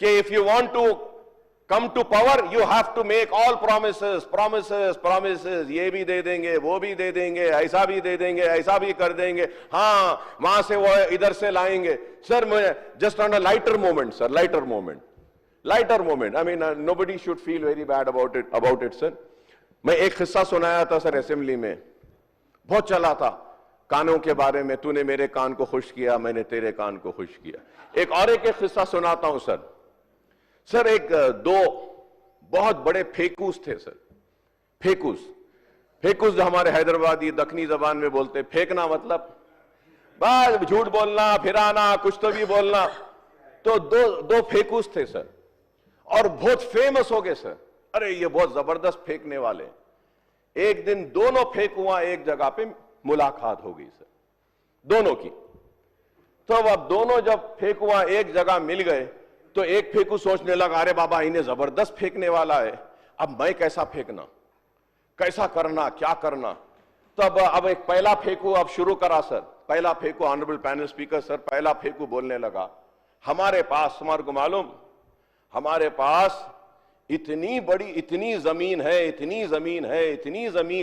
कि if you want to come to power you have to make all promises promises promises, ये भी दे देंगे, वो भी दे देंगे, ऐसा भी दे देंगे, ऐसा भी कर देंगे, हाँ वहां से वो इधर से लाएंगे। सर मैं just on a lighter moment sir, lighter moment, I mean nobody should feel very bad about it sir. मैं एक किस्सा सुनाया था सर असेंबली में, बहुत चला था, कानों के बारे में, तूने मेरे कान को खुश किया, मैंने तेरे कान को खुश किया। एक किस्सा सुनाता हूं सर। सर एक दो बहुत बड़े फेकूस थे सर, फेकूस जो हमारे हैदराबादी दखनी जबान में बोलते, फेंकना मतलब बस झूठ बोलना, फिराना, कुछ तो भी बोलना। तो दो फेकूस थे सर, और बहुत फेमस हो गए सर, अरे ये बहुत जबरदस्त फेंकने वाले। एक दिन दोनों फेंकुआ एक जगह पे मुलाकात हो गई सर, दोनों की। तो अब दोनों जब फेंकुआ एक जगह मिल गए तो एक फेंकू सोचने लगा, अरे बाबा इन्हें जबरदस्त फेंकने वाला है, अब मैं कैसा फेंकना, कैसा करना, क्या करना। तो अब एक पहला फेंकू अब शुरू करा सर। पहला फेंकू, ऑनरेबल पैनल स्पीकर सर, पहला फेंकू बोलने लगा, हमारे पास, तुम्हारे को मालूम, हमारे पास इतनी बड़ी, इतनी जमीन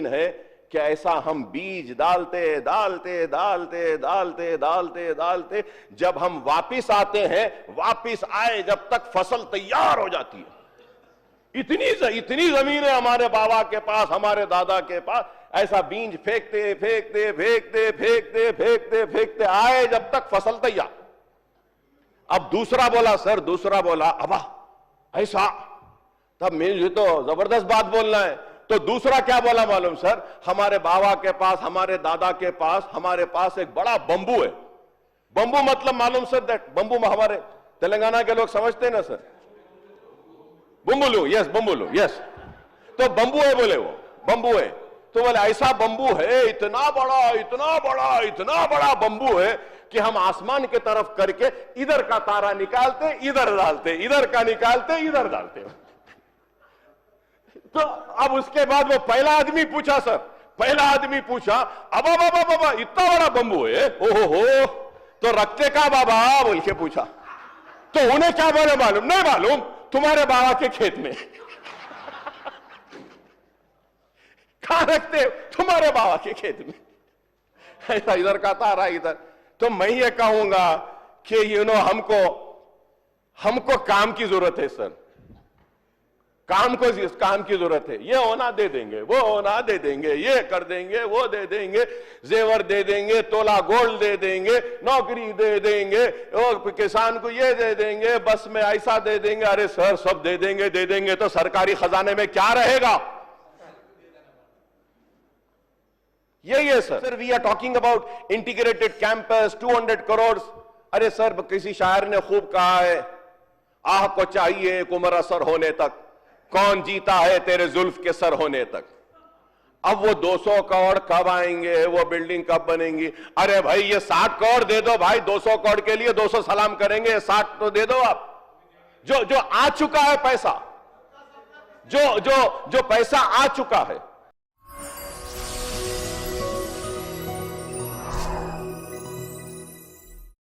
है कि ऐसा हम बीज डालते जब हम वापिस आते हैं, वापिस आए जब तक फसल तैयार हो जाती है। इतनी जमीन है हमारे बाबा के पास, हमारे दादा के पास, ऐसा बीज फेंकते आए जब तक फसल तैयार। अब दूसरा बोला अबा ऐसा, तब मुझे तो जबरदस्त बात बोलना है। तो दूसरा क्या बोला मालूम सर, हमारे बाबा के पास, हमारे दादा के पास, हमारे पास एक बड़ा बंबू है। बंबू मतलब मालूम सर, दैट बंबू हमारे तेलंगाना के लोग समझते हैं ना सर, बंबुलू, यस बंबुलू, यस। तो बंबू है, बोले वो बंबू है। तो बोले ऐसा बंबू है, इतना बड़ा बंबू है कि हम आसमान के तरफ करके इधर का तारा निकालते, इधर डालते, इधर का निकालते, इधर डालते। तो अब उसके बाद वो पहला आदमी पूछा, अब इतना बड़ा बंबू है, ओहो, तो रखते का बाबा बोल के पूछा। तो उन्हें क्या बोले मालूम, नहीं मालूम, तुम्हारे बाबा के खेत में। कहां रखते, तुम्हारे बाबा के खेत में, ऐसा इधर का तारा इधर। तो मैं ये कहूंगा कि हमको काम की जरूरत है सर, काम की जरूरत है। ये होना दे देंगे, वो होना दे देंगे, ये कर देंगे, वो दे देंगे, जेवर दे देंगे, तोला गोल्ड दे देंगे, नौकरी दे देंगे, और किसान को ये दे देंगे, बस में ऐसा दे देंगे। अरे सर सब दे देंगे तो सरकारी खजाने में क्या रहेगा? यही है sir. We are talking about integrated campus, 200 crore. अरे सर किसी शायर ने खूब कहा है, आह को चाहिए एक उम्र असर होने तक, कौन जीता है तेरे जुल्फ के सर होने तक। अब वो 200 करोड़ कब आएंगे, वो बिल्डिंग कब बनेंगी? अरे भाई ये 60 करोड़ दे दो भाई, 200 करोड़ के लिए 200 सलाम करेंगे, 60 तो दे दो आप। जो आ चुका है पैसा, जो पैसा आ चुका है,